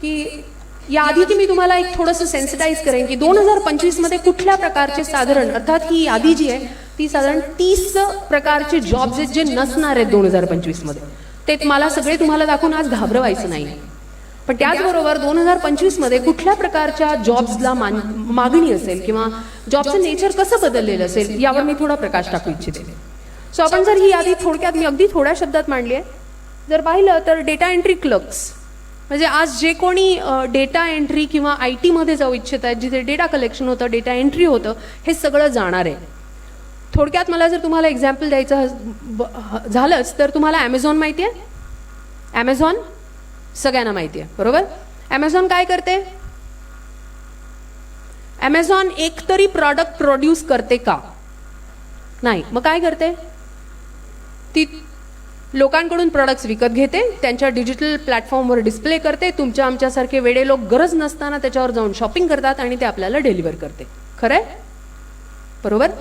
की यादीची मी तुम्हाला एक थोडंसं सेन्सिटाईज करेन की 2025 मध्ये कुठल्या प्रकारचे साधारण, अर्थात ही यादी जी आहे ती साधारण 30 प्रकारचे जॉब्स आहेत जे नसणार आहेत 2025 मध्ये. ते मला सगळे तुम्हाला दाखवून आज घाबरवायचं नाही. पण त्याचबरोबर 2025 मध्ये कुठल्या प्रकारच्या जॉब्सला मागणी असेल किंवा जॉबचं नेचर कसं बदललेलं असेल यावर मी थोडा प्रकाश टाकू इच्छिते. सो आपण जर ही यादी थोडक्यात मी अगदी थोड्या शब्दात मांडली आहे. जर पाहिलं तर डेटा एंट्री क्लर्क्स म्हणजे आज जे कोणी डेटा एंट्री किंवा IT मध्ये जाऊ इच्छित आहेत, जिथे डेटा कलेक्शन होतं, डेटा एंट्री होतं, हे सगळं जाणार आहे. थोडक्यात मला जर तुम्हाला एक्झाम्पल द्यायचं झालंच तर तुम्हाला ॲमेझॉन माहिती आहे. ॲमेझॉन सगळ्यांना माहिती आहे, बरोबर. ॲमेझॉन काय करते? ॲमेझॉन एकतरी प्रॉडक्ट प्रोड्यूस करते का? नाही. मग काय करते? ती लोकांकडून प्रोडक्ट्स विकत घेते, त्यांच्या डिजिटल प्लॅटफॉर्मवर डिस्प्ले करते. तुमच्या आमच्यासारखे वेडे लोक गरज नसताना त्याच्यावर जाऊन शॉपिंग करतात आणि ते आपल्याला डिलिव्हर करते. खरंय, बरोबर.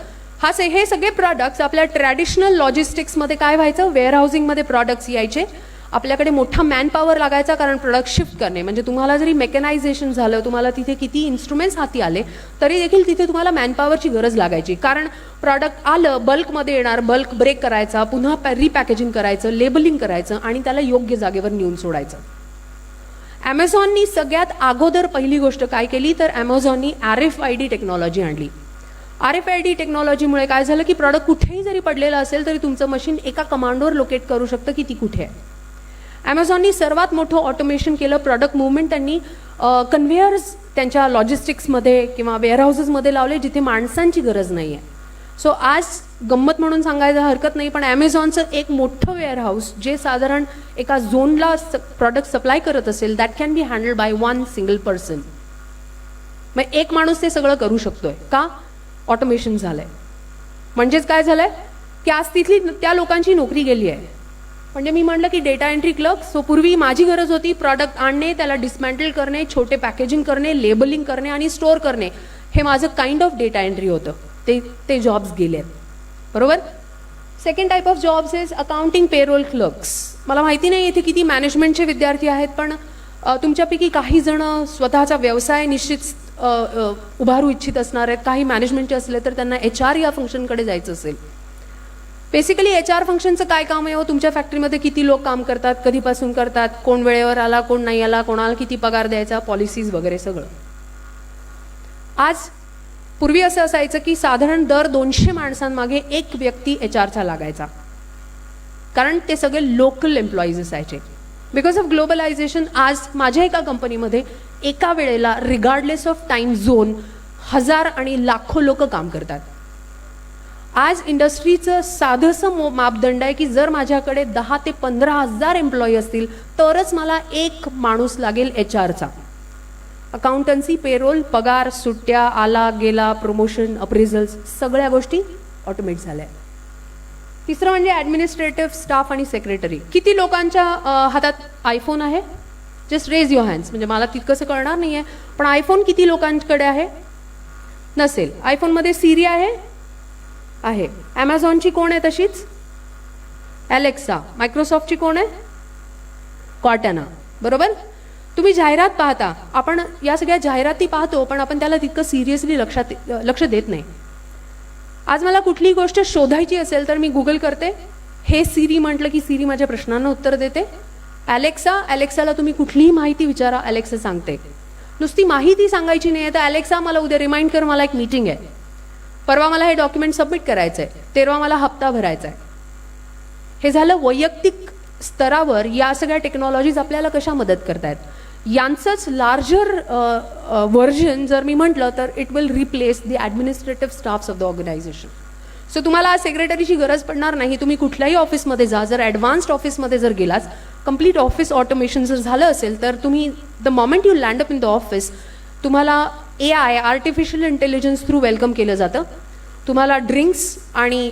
हे सगळे प्रॉडक्ट्स आपल्या ट्रॅडिशनल लॉजिस्टिक्समध्ये काय व्हायचं, वेअरहाऊसिंगमध्ये प्रॉडक्ट्स यायचे. आपल्याकडे मोठा मॅनपॉवर लागायचा, कारण प्रोडक्ट शिफ्ट करणे म्हणजे तुम्हाला जरी मेकॅनायझेशन झालं, तुम्हाला तिथे किती इन्स्ट्रुमेंट्स हाती आले तरी देखील तिथे तुम्हाला मॅनपॉवरची गरज लागायची. कारण प्रॉडक्ट आलं, बल्कमध्ये येणार, बल्क ब्रेक करायचा, पुन्हा रिपॅकेजिंग करायचं, लेबलिंग करायचं आणि त्याला योग्य जागेवर नेऊन सोडायचं. ॲमेझॉननी सगळ्यात अगोदर पहिली गोष्ट काय केली तर ॲमेझॉननी RFID टेक्नॉलॉजी आणली. RFID टेक्नॉलॉजीमुळे काय झालं की प्रॉडक्ट कुठेही जरी पडलेलं असेल तरी तुमचं मशीन एका कमांडवर लोकेट करू शकतं की ती कुठे आहे. ॲमेझॉननी सर्वात मोठं ऑटोमेशन केलं. प्रॉडक्ट मुवमेंट त्यांनी कन्व्हेयर्स त्यांच्या लॉजिस्टिक्समध्ये किंवा वेअरहाऊसेसमध्ये लावले जिथे माणसांची गरज नाही आहे. सो आज गंमत म्हणून सांगायला हरकत नाही, पण ॲमेझॉनचं एक मोठं वेअरहाऊस जे साधारण एका झोनला प्रॉडक्ट सप्लाय करत असेल that can be handheld by one single person. मग एक माणूस ते सगळं करू शकतोय का? ऑटोमेशन झालंय. म्हणजेच काय झालंय की आज तिथली त्या लोकांची नोकरी गेली आहे. म्हणजे मी म्हटलं की डेटा एंट्री क्लर्क. सो पूर्वी माझी गरज होती प्रॉडक्ट आणणे, त्याला डिस्मॅन्टल करणे, छोटे पॅकेजिंग करणे, लेबलिंग करणे आणि स्टोअर करणे. हे माझं काइंड ऑफ डेटा एंट्री होतं. ते जॉब्स गेले आहेत, बरोबर. Second type of jobs is accounting payroll clerks. मला माहिती नाही इथे किती मॅनेजमेंटचे विद्यार्थी आहेत, पण तुमच्यापैकी काही जण स्वतःचा व्यवसाय निश्चित उभारू इच्छित असणार आहेत. काही मॅनेजमेंटचे असले तर त्यांना HR या फंक्शनकडे जायचं असेल. बेसिकली HR फंक्शनचं काय काम आहे हो? तुमच्या फॅक्टरीमध्ये किती लोक काम करतात, कधीपासून करतात, कोण वेळेवर आला, कोण नाही आला, कोणाला किती पगार द्यायचा, पॉलिसीज वगैरे सगळं. आज पूर्वी असं असायचं की साधारण दर 200 माणसांमागे एक व्यक्ती HRचा लागायचा, कारण ते सगळे लोकल एम्प्लॉईज असायचे. बिकॉज ऑफ ग्लोबलायझेशन आज माझ्या एका कंपनीमध्ये एका वेळेला रिगार्डलेस ऑफ टाइम झोन 1000 आणि लाखो लोक काम करतात. आज इंडस्ट्रीचं साधंसं मापदंड आहे की जर माझ्याकडे 10 ते 15,000 एम्प्लॉई असतील तरच मला एक माणूस लागेल HRचा. अकाउंटन्सी, पेरोल, पगार, सुट्ट्या, आला गेला, प्रमोशन, अप्रेझल्स सगळ्या गोष्टी ऑटोमेट झाल्या. तिसरं म्हणजे ॲडमिनिस्ट्रेटिव्ह स्टाफ आणि सेक्रेटरी. किती लोकांच्या हातात आयफोन आहे? Just raise your hands. म्हणजे मला तितकंसं कळणार नाही आहे, पण आयफोन किती लोकांकडे आहे? नसेल. आयफोनमध्ये सिरी आहे? आहे. ॲमेझॉनची कोण आहे तशीच? ॲलेक्सा. मायक्रोसॉफ्टची कोण आहे? कॉर्टाना, बरोबर. तुम्ही जाहिरात पाहता, आपण या सगळ्या जाहिराती पाहतो पण आपण त्याला तितकं सिरियसली लक्ष देत नाही. आज मला कुठलीही गोष्ट शोधायची असेल तर मी गुगल करते, हे सिरी म्हटलं की सिरी माझ्या प्रश्नांना उत्तर देते. ॲलेक्साला तुम्ही कुठलीही माहिती विचारा, ॲलेक्सा सांगते. नुसती माहिती सांगायची नाही आहे तर ॲलेक्सा मला उद्या रिमाइंड कर, मला एक मीटिंग आहे, परवा मला हे डॉक्युमेंट सबमिट करायचं आहे, तेरवा मला हप्ता भरायचा आहे. हे झालं वैयक्तिक स्तरावर या सगळ्या टेक्नॉलॉजीज आपल्याला कशा मदत करतायत. यांचंच लार्जर व्हर्जन जर मी म्हटलं तर it will replace the administrative staffs of the organisation. So तुम्हाला आज सेक्रेटरीची गरज पडणार नाही. तुम्ही कुठल्याही ऑफिसमध्ये जा, जर ॲडव्हान्स्ड ऑफिसमध्ये जर गेलाच, कम्प्लीट ऑफिस ऑटोमेशन जर झालं असेल तर तुम्ही the moment you land up in the office तुम्हाला AI artificial intelligence through welcome केलं जातं. तुम्हाला ड्रिंक्स आणि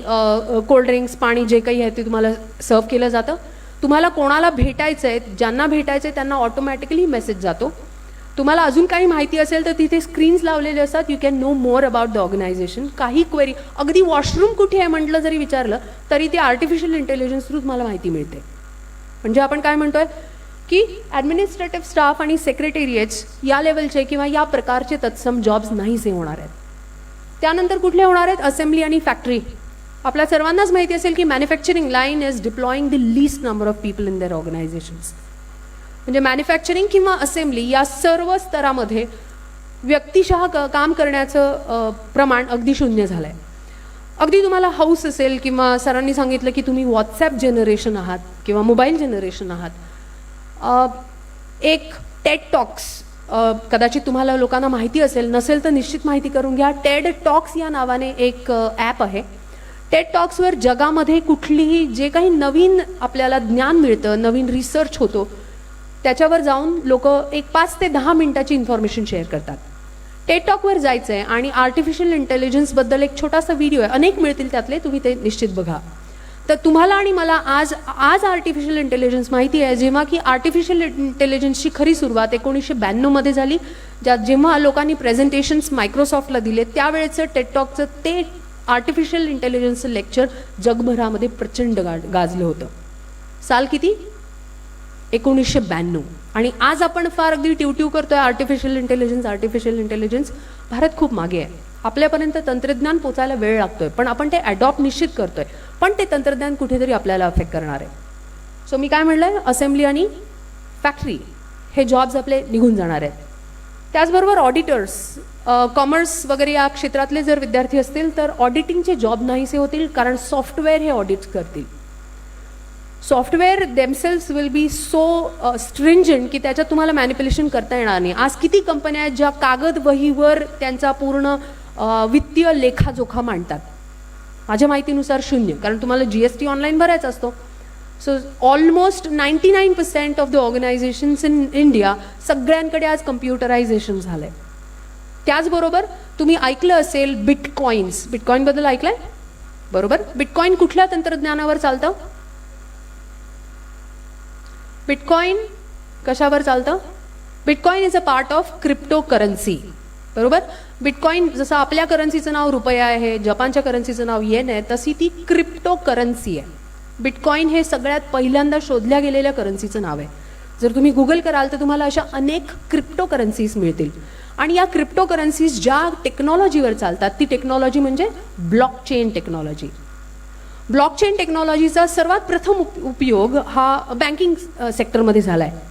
कोल्ड ड्रिंक्स, पाणी जे काही आहे ते तुम्हाला सर्व केलं जातं. तुम्हाला कोणाला भेटायचं आहे, ज्यांना भेटायचं आहे त्यांना ऑटोमॅटिकली मेसेज जातो. तुम्हाला अजून काही माहिती असेल तर तिथे स्क्रीन्स लावलेले असतात. You can know more about the organisation. काही क्वेरी, अगदी वॉशरूम कुठे आहे म्हटलं जरी विचारलं तरी ते आर्टिफिशियल इंटेलिजन्स थ्रू तुम्हाला माहिती मिळते. म्हणजे आपण काय म्हणतोय की ॲडमिनिस्ट्रेटिव्ह स्टाफ आणि सेक्रेटेरिएट्स या लेवलचे किंवा या प्रकारचे तत्सम जॉब्स नाहीसे होणार आहेत. त्यानंतर कुठले होणार आहेत? असेंब्ली आणि फॅक्टरी. आपल्या सर्वांनाच माहिती असेल की manufacturing line is deploying the least number of people in their organizations. म्हणजे मॅन्युफॅक्चरिंग किंवा असेंब्ली या सर्व स्तरामध्ये व्यक्तिशः काम करण्याचं प्रमाण अगदी शून्य झालं आहे. अगदी तुम्हाला हाऊस असेल किंवा सरांनी सांगितलं की तुम्ही व्हॉट्सॲप जनरेशन आहात किंवा मोबाईल जनरेशन आहात. एक टेड टॉक्स, कदाचित तुम्हाला लोकांना माहिती असेल, नसेल तर निश्चित माहिती करून घ्या. टेड टॉक्स या नावाने एक ॲप आहे. टेड टॉक्सवर जगामध्ये कुठलीही जे काही नवीन आपल्याला ज्ञान मिळतं, नवीन रिसर्च होतो, त्याच्यावर जाऊन लोक एक 5 ते 10 मिनिटाची इन्फॉर्मेशन शेअर करतात. टेड टॉकवर जायचं आहे आणि आर्टिफिशियल इंटेलिजन्सबद्दल एक छोटासा व्हिडिओ आहे, अनेक मिळतील त्यातले, तुम्ही ते निश्चित बघा. तर तुम्हाला आणि मला आज आर्टिफिशियल इंटेलिजन्स माहिती आहे, जेव्हा की आर्टिफिशियल इंटेलिजन्सची खरी सुरुवात 1992मध्ये झाली, जेव्हा लोकांनी प्रेझेंटेशन्स मायक्रोसॉफ्टला दिले, त्यावेळेचं टेड टॉकचं ते आर्टिफिशियल इंटेलिजन्सचं लेक्चर जगभरामध्ये प्रचंड गाजलं होतं. साल किती? 1992. आणि आज आपण फार अगदी ट्यूट्यू करतोय आर्टिफिशियल इंटेलिजन्स. भारत खूप मागे आहे. आपल्यापर्यंत तंत्रज्ञान पोचायला वेळ लागतोय, पण आपण ते अडॉप्ट निश्चित करतोय, पण ते तंत्रज्ञान कुठेतरी आपल्याला अफेक्ट करणार आहे. सो मी काय म्हणलंय, असेंब्ली आणि फॅक्टरी हे जॉब्स आपले निघून जाणार आहेत. त्याचबरोबर ऑडिटर्स, कॉमर्स वगैरे या क्षेत्रातले जर विद्यार्थी असतील तर ऑडिटिंगचे जॉब नाहीसे होतील, कारण सॉफ्टवेअर हे ऑडिट करतील. Software themselves will be so stringent की त्याच्यात तुम्हाला मॅनिप्युलेशन करता येणार नाही. आज किती कंपन्या आहेत ज्या कागद वहीवर त्यांचा पूर्ण वित्तीय लेखाजोखा मांडतात? माझ्या माहितीनुसार 0, कारण तुम्हाला GST ऑनलाईन भरायचा असतो. So almost 99% of the organisations in India, सगळ्यांकडे आज कम्प्युटरायझेशन झालंय. त्याचबरोबर तुम्ही ऐकलं असेल बिटकॉईन्स. बिटकॉईनबद्दल ऐकलंय? बरोबर. बिटकॉईन कुठल्या तंत्रज्ञानावर चालतं? बिटकॉईन कशावर चालतं? Bitcoin is a part of crypto currency. बरोबर. बिटकॉईन जसं आपल्या करन्सीचं नाव रुपया आहे, जपानच्या करन्सीचं नाव येन आहे, तशी ती क्रिप्टो करन्सी आहे. बिटकॉईन हे सगळ्यात पहिल्यांदा शोधल्या गेलेल्या करन्सीचं नाव आहे. जर तुम्ही गुगल कराल तर तुम्हाला अशा अनेक क्रिप्टो करन्सीज मिळतील. आणि या क्रिप्टो करन्सीज ज्या टेक्नॉलॉजीवर चालतात, ती टेक्नॉलॉजी म्हणजे ब्लॉकचेन टेक्नॉलॉजी. ब्लॉकचेन टेक्नॉलॉजीचा सर्वात प्रथम उपयोग हा बँकिंग सेक्टरमध्ये झाला आहे.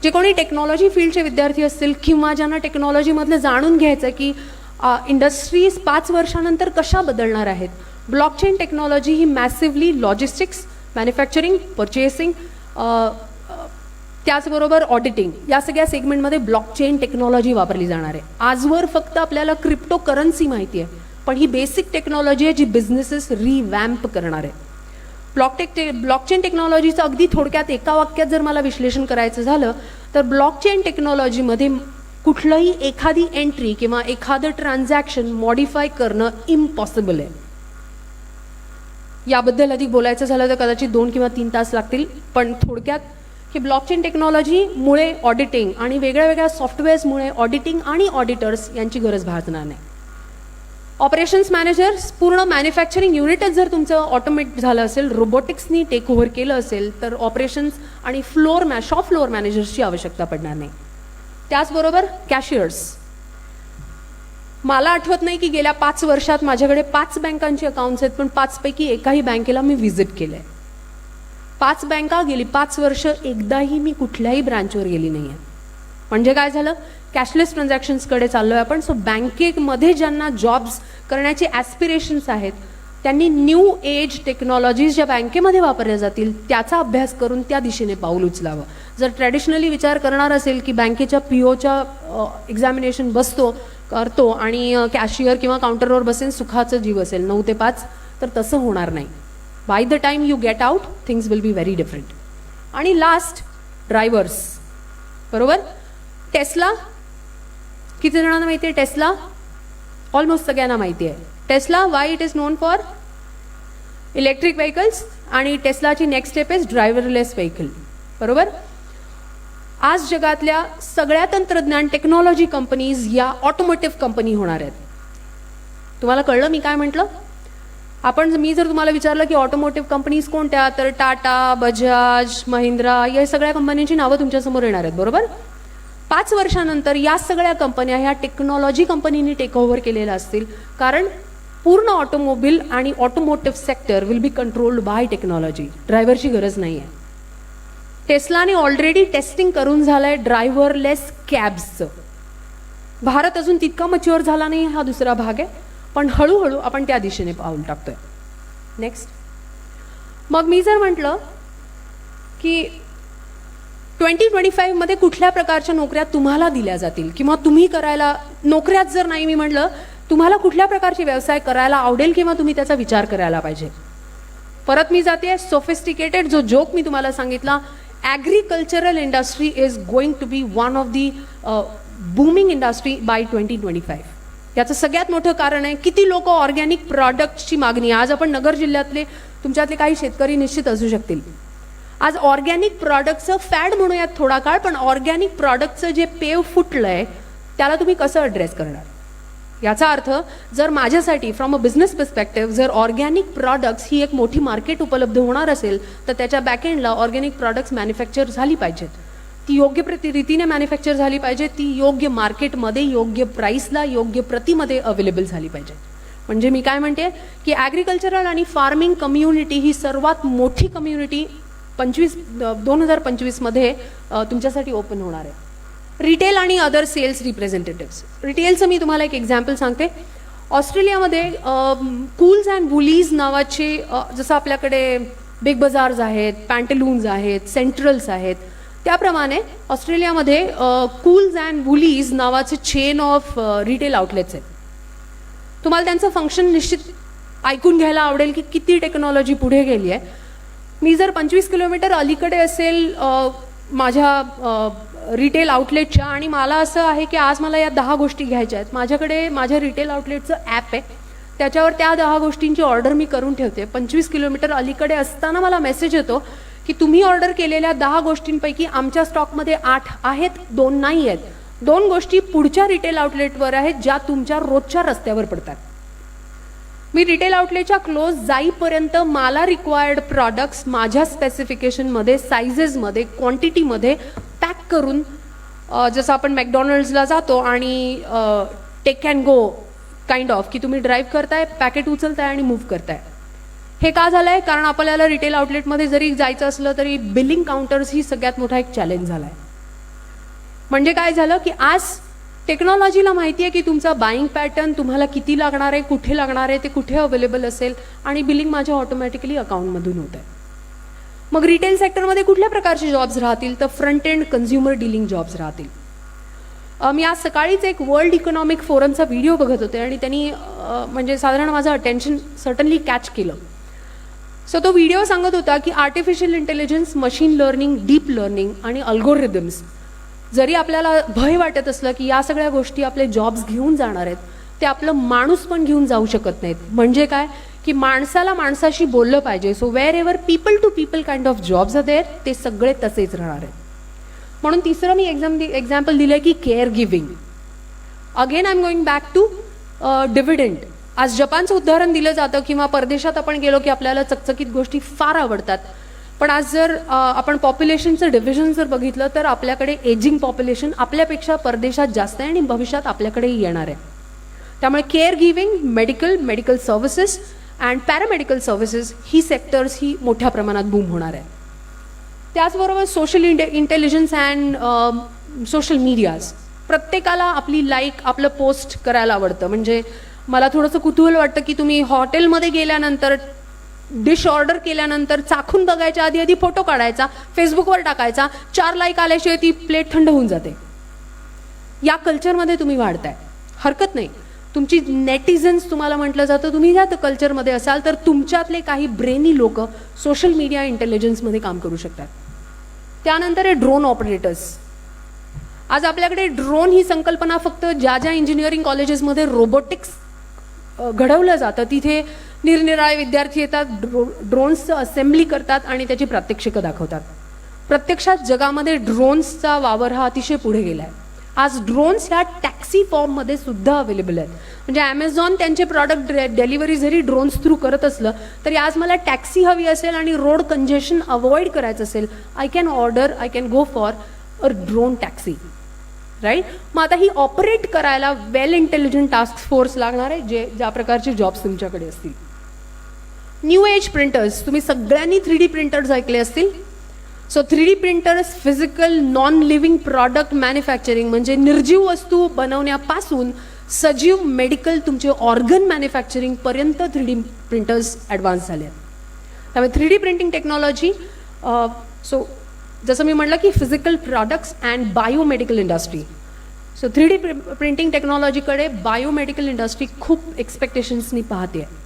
जे कोणी टेक्नॉलॉजी फील्डचे विद्यार्थी असतील किंवा ज्यांना टेक्नॉलॉजीमधलं जाणून घ्यायचं की इंडस्ट्रीज 5 वर्षानंतर कशा बदलणार आहेत, ब्लॉकचेन टेक्नॉलॉजी ही मॅसिव्हली लॉजिस्टिक्स, मॅन्युफॅक्चरिंग, परचेसिंग, त्याचबरोबर ऑडिटिंग या सगळ्या सेगमेंटमध्ये ब्लॉकचेन टेक्नॉलॉजी वापरली जाणार आहे. आजवर फक्त आपल्याला क्रिप्टो करन्सी माहिती आहे, पण ही बेसिक टेक्नॉलॉजी आहे जी बिझनेसेस रिवॅम्प करणार आहे. ब्लॉकचेन टेक्नॉलॉजीचं अगदी थोडक्यात एका वाक्यात जर मला विश्लेषण करायचं झालं तर ब्लॉकचेन टेक्नॉलॉजीमध्ये कुठलंही एखादी एंट्री किंवा एखादं ट्रान्झॅक्शन मॉडिफाय करणं इम्पॉसिबल आहे. याबद्दल अधिक बोलायचं झालं तर कदाचित 2 किंवा 3 तास लागतील, पण थोडक्यात की ब्लॉकचेन टेक्नॉलॉजीमुळे ऑडिटिंग आणि वेगळ्या वेगळ्या सॉफ्टवेअर्समुळे ऑडिटिंग आणि ऑडिटर्स यांची गरज भासणार नाही. ऑपरेशन्स मॅनेजर्स, पूर्ण मॅन्युफॅक्चरिंग युनिटच जर तुमचं ऑटोमेट झालं असेल, रोबोटिक्सनी टेक ओव्हर केलं असेल, तर ऑपरेशन्स आणि शॉप फ्लोअर मॅनेजर्सची आवश्यकता पडणार नाही. त्याचबरोबर कॅशियर्स. मला आठवत नाही की गेल्या 5 वर्षात माझ्याकडे 5 बँकांची अकाउंट्स आहेत, पण 5 पैकी एकाही बँकेला मी व्हिजिट केलं आहे. 5 बँका गेली 5 वर्ष एकदाही मी कुठल्याही ब्रांचवर गेली नाही आहे. म्हणजे काय झालं, कॅशलेस ट्रान्झॅक्शन्सकडे चाललो आहे आपण. सो बँकेमध्ये ज्यांना जॉब्स करण्याचे ॲस्पिरेशन्स आहेत त्यांनी न्यू एज टेक्नॉलॉजीज ज्या बँकेमध्ये वापरल्या जातील त्याचा अभ्यास करून त्या दिशेने पाऊल उचलावं. जर ट्रॅडिशनली विचार करणार असेल की बँकेच्या POच्या एक्झामिनेशन करतो आणि कॅशियर किंवा काउंटरवर बसेन सुखाचं जीव असेल 9 ते 5, तर तसं होणार नाही. By the time you get out things will be very different. आणि लास्ट, ड्रायव्हर्स. बरोबर. टेस्ला, किती जणांना माहिती आहे टेस्ला? ऑलमोस्ट सगळ्यांना माहिती आहे. Tesla, why it is known for electric vehicles, आणि टेस्लाची next step is driverless vehicle. बरोबर. आज जगातल्या सगळ्या तंत्रज्ञान टेक्नॉलॉजी कंपनीज या ऑटोमोटिव्ह कंपनी होणार आहेत. तुम्हाला कळलं मी काय म्हटलं? मी जर तुम्हाला विचारलं की ऑटोमोटिव्ह कंपनीज कोणत्या, तर टाटा, बजाज, महिंद्रा या सगळ्या कंपन्यांची नावं तुमच्यासमोर येणार आहेत, बरोबर. 5 वर्षानंतर या सगळ्या कंपन्या ह्या टेक्नॉलॉजी कंपनीनी टेक ओव्हर केलेल्या असतील, कारण पूर्ण ऑटोमोबाईल आणि automotive sector will be controlled by technology. ड्रायव्हरची गरज नाही आहे. टेस्लाने ऑलरेडी टेस्टिंग करून झालंय ड्रायव्हरलेस कॅब्सचं. भारत अजून तितका मच्युअर झाला नाही, हा दुसरा भाग आहे, पण हळूहळू आपण त्या दिशेने पाऊल टाकतोय. नेक्स्ट, मग मी जर म्हटलं की 2025 मध्ये कुठल्या प्रकारच्या नोकऱ्या तुम्हाला दिल्या जातील किंवा तुम्ही करायला, नोकऱ्याच जर नाही मी म्हटलं, तुम्हाला कुठल्या प्रकारचे व्यवसाय करायला आवडेल किंवा तुम्ही त्याचा विचार करायला पाहिजे. परत मी जाते, सोफिस्टिकेटेड जो जोक मी तुम्हाला सांगितला, agricultural industry is going to be one of the booming industry by 2025. याचं सगळ्यात मोठं कारण आहे किती लोक ऑर्गॅनिक प्रॉडक्ट्सची मागणी. आज आपण नगर जिल्ह्यातले तुमच्यातले काही शेतकरी निश्चित असू शकतील. आज ऑर्गॅनिक प्रॉडक्टचं फॅड म्हणूयात थोडा काळ, पण ऑर्गॅनिक प्रॉडक्टचं जे पेव फुटलंय त्याला तुम्ही कसं ॲड्रेस करणार. याचा अर्थ जर माझ्यासाठी फ्रॉम अ बिझनेस पर्स्पेक्टिव्ह जर ऑर्गॅनिक प्रॉडक्ट्स ही एक मोठी मार्केट उपलब्ध होणार असेल, तर त्याच्या बॅकएंडला ऑर्गॅनिक प्रॉडक्ट्स मॅन्युफॅक्चर झाली पाहिजेत. ती योग्य रीतीने मॅन्युफॅक्चर झाली पाहिजे, ती योग्य मार्केटमध्ये योग्य प्राईसला योग्य प्रतीमध्ये अवेलेबल झाली पाहिजे. म्हणजे मी काय म्हणते की ॲग्रिकल्चरल आणि फार्मिंग कम्युनिटी ही सर्वात मोठी कम्युनिटी 2025 मध्ये तुमच्यासाठी ओपन होणार आहे. रिटेल आणि अदर सेल्स रिप्रेझेंटेटिव्स. रिटेलचं मी तुम्हाला एक एक्झाम्पल सांगते. ऑस्ट्रेलियामध्ये कूल्स अँड वुलीज नावाचे, जसं आपल्याकडे बिग बाजार्स आहेत, पॅन्टलून्स आहेत, सेंट्रल्स आहेत, त्याप्रमाणे ऑस्ट्रेलियामध्ये कूल्स अँड वुलीज नावाचे चेन ऑफ रिटेल आउटलेट्स आहेत. तुम्हाला त्यांचं फंक्शन निश्चित ऐकून घ्यायला आवडेल की किती टेक्नॉलॉजी पुढे गेली आहे. मी जर 25 किलोमीटर अलीकडे असेल माझ्या रिटेल आउटलेटच्या, आणि मला असं आहे की आज मला या 10 गोष्टी घ्यायच्या आहेत, माझ्याकडे माझ्या रिटेल आउटलेटचं ॲप आहे, त्याच्यावर त्या 10 गोष्टींची ऑर्डर मी करून ठेवते. 25 किलोमीटर अलीकडे असताना मला मेसेज येतो की तुम्ही ऑर्डर केलेल्या 10 गोष्टींपैकी आमच्या स्टॉकमध्ये 8 आहेत, 2 नाही आहेत. 2 गोष्टी पुढच्या रिटेल आउटलेटवर आहेत ज्या तुमच्या रोजच्या रस्त्यावर पडतात. मी रिटेल आउटलेटच्या क्लोज जाईपर्यंत मला रिक्वायर्ड प्रॉडक्ट्स माझ्या स्पेसिफिकेशनमध्ये, सायझेसमध्ये, क्वांटिटीमध्ये पॅक करून, जसं आपण मॅकडॉनल्ड्सला जातो आणि take and go kind of, की तुम्ही ड्राईव्ह करताय, पॅकेट उचलताय आणि मूव्ह करताय. हे का झालं आहे? कारण आपल्याला रिटेल आउटलेटमध्ये जरी जायचं असलं तरी बिलिंग काउंटर्स ही सगळ्यात मोठा एक चॅलेंज झाला आहे. म्हणजे काय झालं की आज टेक्नॉलॉजीला माहिती आहे की तुमचा बाईंग पॅटर्न तुम्हाला किती लागणार आहे, कुठे लागणार आहे, ते कुठे अवेलेबल असेल, आणि बिलिंग माझ्या ऑटोमॅटिकली अकाउंटमधून होत आहे. मग रिटेल सेक्टरमध्ये कुठल्या प्रकारचे जॉब्स राहतील? तर front end consumer dealing jobs राहतील. मी आज सकाळीच एक वर्ल्ड इकॉनॉमिक फोरमचा व्हिडिओ बघत होते आणि त्यांनी म्हणजे साधारण माझं अटेन्शन सर्टनली कॅच केलं. सो तो व्हिडिओ सांगत होता की artificial intelligence, machine learning, deep learning आणि अल्गोरिदम्स, जरी आपल्याला भय वाटत असलं की या सगळ्या गोष्टी आपले जॉब्स घेऊन जाणार आहेत, ते आपलं माणूस पण घेऊन जाऊ शकत नाहीत. म्हणजे काय की माणसाला माणसाशी बोललं पाहिजे. So wherever people to people kind of jobs are there, ते सगळे तसेच राहणार आहेत. म्हणून तिसरं मी एक्झाम्पल दिलं की care giving. Again I am going back to dividend. आज जपानचं उदाहरण दिलं जातं किंवा परदेशात आपण गेलो की आपल्याला चकचकीत गोष्टी फार आवडतात. पण आज जर आपण पॉप्युलेशनचं डिव्हिजन जर बघितलं तर आपल्याकडे एजिंग पॉप्युलेशन आपल्यापेक्षा परदेशात जास्त आहे आणि भविष्यात आपल्याकडेही येणार आहे. त्यामुळे care giving, medical services and paramedical services ही सेक्टर्स ही मोठ्या प्रमाणात बूम होणार आहे. त्याचबरोबर social intelligence and social medias. प्रत्येकाला आपली लाईक, आपलं पोस्ट करायला आवडतं. म्हणजे मला थोडंसं कुतूहल वाटतं की तुम्ही हॉटेलमध्ये गेल्यानंतर, डिश ऑर्डर केल्यानंतर चाखून बघायच्या आधी फोटो काढायचा, फेसबुकवर टाकायचा, 4 लाईक आल्याशिवाय ती प्लेट थंड होऊन जाते. या कल्चरमध्ये तुम्ही वाढताय, हरकत नाही. तुमची नेटिझन्स तुम्हाला म्हटलं जातं, तुम्ही या कल्चरमध्ये असाल तर तुमच्यातले काही ब्रेनी लोक सोशल मीडिया इंटेलिजन्समध्ये काम करू शकतात. त्यानंतर आहे ड्रोन ऑपरेटर्स. आज आपल्याकडे ड्रोन ही संकल्पना फक्त ज्या इंजिनिअरिंग कॉलेजेसमध्ये रोबोटिक्स घडवलं जातं तिथे निरनिराळे विद्यार्थी येतात, ड्रोन्सचं असेंब्ली करतात आणि त्याची प्रात्यक्षिकं दाखवतात. प्रत्यक्षात जगामध्ये ड्रोन्सचा वावर हा अतिशय पुढे गेला आहे. आज ड्रोन्स ह्या टॅक्सी फॉर्ममध्ये सुद्धा अवेलेबल आहेत. म्हणजे ॲमेझॉन त्यांचे प्रॉडक्ट डिलिव्हरी जरी ड्रोन्स थ्रू करत असलं तरी आज मला टॅक्सी हवी असेल आणि रोड कंजेशन अवॉइड करायचं असेल, I can go for a drone taxi, right. मग आता ही ऑपरेट करायला वेल इंटेलिजंट टास्क फोर्स लागणार आहे, ज्या प्रकारचे जॉब्स तुमच्याकडे असतील. न्यू एज प्रिंटर्स, तुम्ही सगळ्यांनी 3D प्रिंटर्स ऐकले असतील. So 3D printers physical non living product manufacturing, म्हणजे निर्जीव वस्तू बनवण्यापासून सजीव मेडिकल तुमचे ऑर्गन मॅन्युफॅक्चरिंगपर्यंत 3D प्रिंटर्स ॲडव्हान्स झाले आहेत. त्यामुळे 3D प्रिंटिंग टेक्नॉलॉजी, सो जसं मी म्हटलं की physical products and biomedical industry. So 3D printing टेक्नॉलॉजीकडे बायोमेडिकल इंडस्ट्री खूप एक्सपेक्टेशन्सनी पाहते आहे.